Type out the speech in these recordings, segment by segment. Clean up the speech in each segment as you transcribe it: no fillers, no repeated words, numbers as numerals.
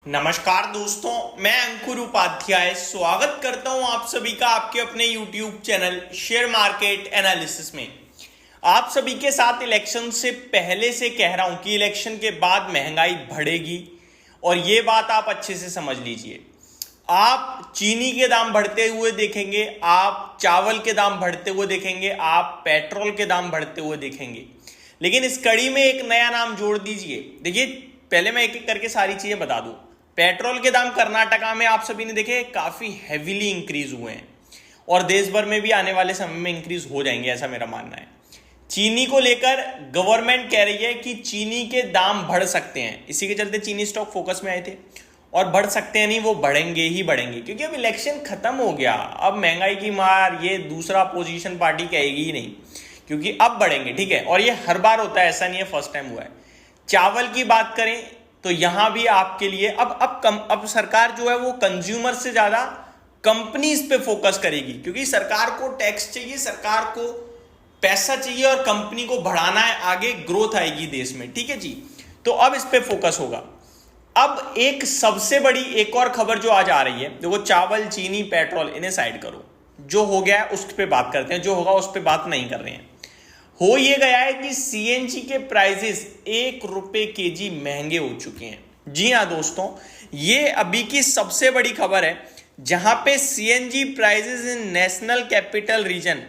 नमस्कार दोस्तों, मैं अंकुर उपाध्याय स्वागत करता हूं आप सभी का आपके अपने YouTube channel share market analysis में। आप सभी के साथ इलेक्शन से पहले से कह रहा हूं कि इलेक्शन के बाद महंगाई बढ़ेगी और ये बात आप अच्छे से समझ लीजिए। आप चीनी के दाम बढ़ते हुए देखेंगे, आप चावल के दाम बढ़ते हुए देखेंगे, आप पेट्रोल के दाम बढ़ते हुए देखेंगे। लेकिन इस कड़ी में एक नया नाम जोड़ दीजिए। देखिए, पहले मैं एक एक करके सारी चीजें बता दूं। पेट्रोल के दाम कर्नाटका में आप सभी ने देखे काफी हेवीली इंक्रीज हुए हैं और देश भर में भी आने वाले समय में इंक्रीज हो जाएंगे, ऐसा मेरा मानना है। चीनी को लेकर गवर्नमेंट कह रही है कि चीनी के दाम बढ़ सकते हैं, इसी के चलते चीनी स्टॉक फोकस में आए थे। और बढ़ सकते हैं नहीं, वो बढ़ेंगे ही बढ़ेंगे, क्योंकि अब इलेक्शन खत्म हो गया। अब महंगाई की मार ये दूसरा पोजीशन पार्टी कहेगी ही नहीं, क्योंकि अब बढ़ेंगे। ठीक है, और ये हर बार होता है, ऐसा नहीं है फर्स्ट टाइम हुआ है। चावल की बात करें तो यहां भी आपके लिए अब सरकार जो है वो कंज्यूमर से ज्यादा कंपनीज पे फोकस करेगी, क्योंकि सरकार को टैक्स चाहिए, सरकार को पैसा चाहिए और कंपनी को बढ़ाना है, आगे ग्रोथ आएगी देश में। ठीक है जी, तो अब इस पे फोकस होगा। अब एक सबसे बड़ी एक और खबर जो आज आ रही है, देखो चावल, चीनी, पेट्रोल इन्हें साइड करो, जो हो गया उस पर बात करते हैं, जो होगा उस पर बात नहीं कर रहे हैं। हो ये गया है कि सीएनजी के प्राइसेस 1 रुपए केजी महंगे हो चुके हैं। जी हाँ दोस्तों, ये अभी की सबसे बड़ी खबर है, जहां पे CNG prices in national capital region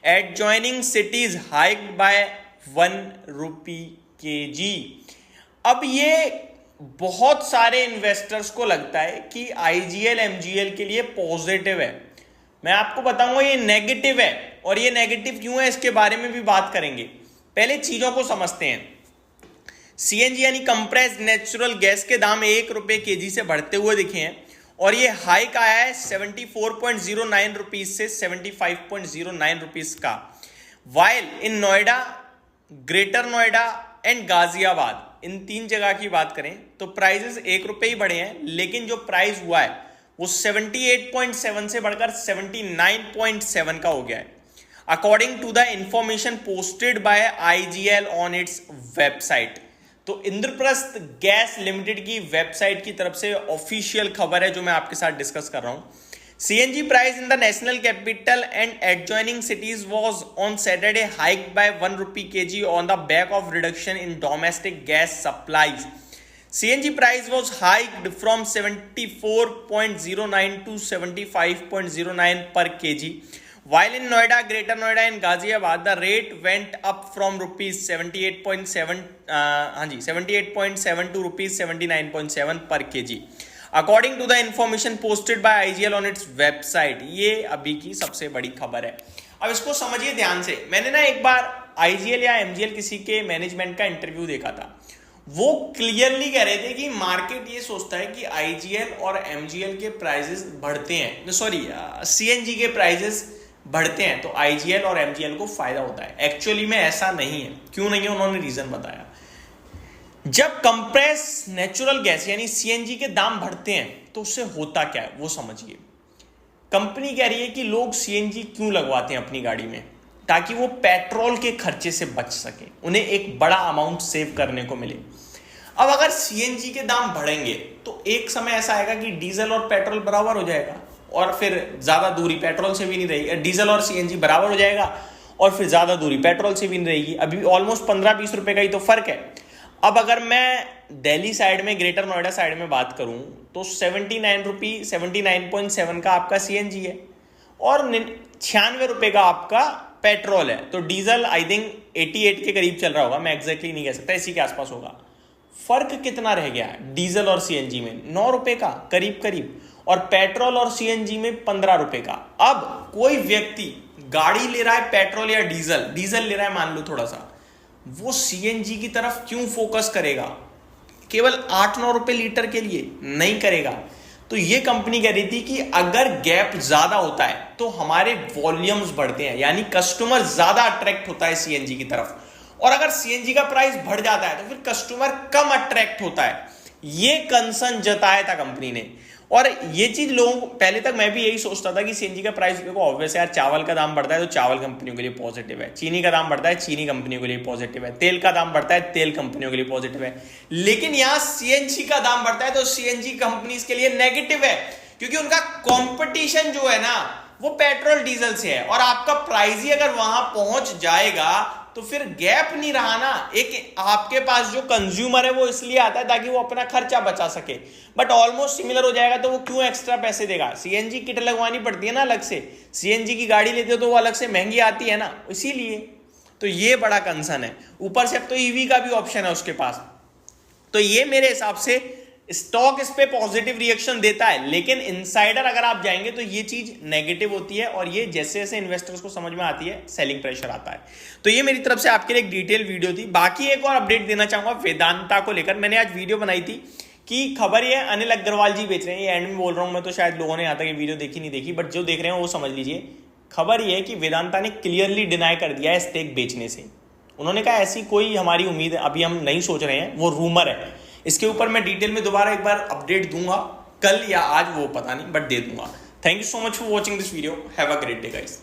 adjoining cities hiked by 1 rupee kg. अब ये बहुत सारे इन्वेस्टर्स को लगता है कि आईजीएल एमजीएल के लिए पॉजिटिव है। मैं आपको बताऊंगा ये नेगेटिव है, और ये नेगेटिव क्यों है इसके बारे में भी बात करेंगे। पहले चीजों को समझते हैं। सीएनजी यानी कंप्रेस्ड नेचुरल गैस के दाम 1 रुपए केजी से बढ़ते हुए दिखे हैं, और ये हाइक आया है 74.09 रुपीज से 75.09 रुपीज का। While in Noida, greater Noida and Ghaziabad, in 3 जगह की बात करें तो प्राइसेस 1 रुपए ही बढ़े हैं, लेकिन जो प्राइस हुआ है वो 78.7 से बढ़कर 79.7 का हो गया है, according to the information posted by IGL on its website. तो इंद्रप्रस्थ गैस लिमिटेड की वेबसाइट की तरफ से ऑफिशियल खबर है जो मैं आपके साथ डिस्कस कर रहा हूं। CNG price in the national capital and adjoining cities was on Saturday hiked by 1 rupee kg on the back of reduction in domestic gas supplies. CNG price was hiked from 74.09 to 75.09 per kg, while in Noida, Greater Noida and Ghaziabad, the rate went up from rupees 78.7 to rupees 79.7 per kg, according to the information posted by IGL on its website। ये अभी की सबसे बड़ी खबर है। अब इसको समझिए ध्यान से। मैंने ना एक बार IGL या MGL किसी के मैनेजमेंट का इंटरव्यू देखा था, वो क्लियरली कह रहे थे कि मार्केट ये सोचता है कि आईजीएल और एमजीएल के प्राइसेस बढ़ते हैं, सॉरी सीएनजी के प्राइसेस बढ़ते हैं तो आईजीएल और एमजीएल को फायदा होता है। एक्चुअली में ऐसा नहीं है। क्यों नहीं है, उन्होंने रीजन बताया। जब कंप्रेस नेचुरल गैस यानी सीएनजी के दाम बढ़ते हैं तो उससे होता क्या है वो समझिए। कंपनी कह रही है कि लोग सीएनजी क्यों लगवाते हैं अपनी गाड़ी में, ताकि वो पेट्रोल के खर्चे से बच सके, उन्हें एक बड़ा अमाउंट सेव करने को मिले। अब अगर सीएनजी के दाम बढ़ेंगे तो एक समय ऐसा आएगा कि डीजल और पेट्रोल बराबर हो जाएगा, और फिर ज्यादा दूरी पेट्रोल से भी नहीं रहेगी। डीजल और सीएनजी बराबर हो जाएगा और फिर ज्यादा दूरी पेट्रोल से भी नहीं रहेगी। अभी ऑलमोस्ट 15-20 रुपए का ही तो फर्क है। अब अगर मैं दिल्ली साइड में, ग्रेटर नोएडा साइड में बात करूं तो 79.7 का आपका सीएनजी है और 96 रुपए का आपका पेट्रोल है। तो डीजल आई थिंक 88 के करीब चल रहा होगा, मैं एग्जैक्टली नहीं कह सकता, इसी के आसपास होगा। फर्क कितना रह गया डीजल और सीएनजी में? 9 रुपए का करीब करीब, और पेट्रोल और सीएनजी में 15 रुपए का। अब कोई व्यक्ति गाड़ी ले रहा है पेट्रोल या डीजल ले रहा है मान लो थोड़ा सा, वो सीएनजी की तरफ क्यों फोकस करेगा केवल 8-9 रुपए लीटर के लिए? नहीं करेगा। तो ये कंपनी कह रही थी कि अगर गैप ज्यादा होता है तो हमारे वॉल्यूम्स बढ़ते हैं, यानी कस्टमर ज्यादा अट्रैक्ट होता है सीएनजी की तरफ, और अगर सीएनजी का प्राइस बढ़ जाता है तो फिर कस्टमर कम अट्रैक्ट होता है। ये कंसर्न जताया था कंपनी ने। और ये चीज लोगों पहले तक मैं भी यही सोचता था कि सीएनजी का प्राइस देखो ऑब्वियस है यार, चावल का दाम बढ़ता है तो चावल कंपनियों के लिए पॉजिटिव है, चीनी का दाम बढ़ता है चीनी कंपनियों के लिए पॉजिटिव है, तेल का दाम बढ़ता है तेल कंपनियों के लिए पॉजिटिव है। लेकिन यहां सीएनजी का दाम बढ़ता है तो सीएनजी कंपनीज के लिए नेगेटिव है, क्योंकि उनका कंपटीशन जो है ना वो पेट्रोल डीजल से है, और आपका प्राइस ही अगर वहां पहुंच जाएगा तो फिर गैप नहीं रहा ना। एक आपके पास जो कंज्यूमर है वो इसलिए आता है ताकि वो अपना खर्चा बचा सके, बट ऑलमोस्ट सिमिलर हो जाएगा तो वो क्यों एक्स्ट्रा पैसे देगा। सीएनजी किट लगवानी पड़ती है ना अलग से, सीएनजी की गाड़ी लेते हो तो वो अलग से महंगी आती है ना, इसीलिए तो ये बड़ा कंसर्न है। ऊपर से अब तो ईवी का भी ऑप्शन है उसके पास, तो ये मेरे हिसाब से स्टॉक इस पे पॉजिटिव रिएक्शन देता है, लेकिन इनसाइडर अगर आप जाएंगे तो ये चीज नेगेटिव होती है, और ये जैसे जैसे इन्वेस्टर्स को समझ में आती है सेलिंग प्रेशर आता है। तो ये मेरी तरफ से आपके लिए एक डिटेल वीडियो थी। बाकी एक और अपडेट देना चाहूंगा वेदांता को लेकर। मैंने आज वीडियो बनाई थी कि खबर ये अनिल अग्रवाल जी बेच रहे हैं, ये एंड में बोल रहा हूं मैं तो शायद लोगों ने यहाँ तक ये वीडियो देखी नहीं देखी, बट जो देख रहे हैं वो समझ लीजिए। खबर ये है कि वेदांता ने क्लियरली डिनाई कर दिया है स्टेक बेचने से। उन्होंने कहा ऐसी कोई हमारी उम्मीद अभी हम नहीं सोच रहे हैं, वो रूमर है। इसके ऊपर मैं डिटेल में दोबारा एक बार अपडेट दूंगा कल या आज, वो पता नहीं, बट दे दूंगा। Thank you so much for watching this video. Have a great day guys.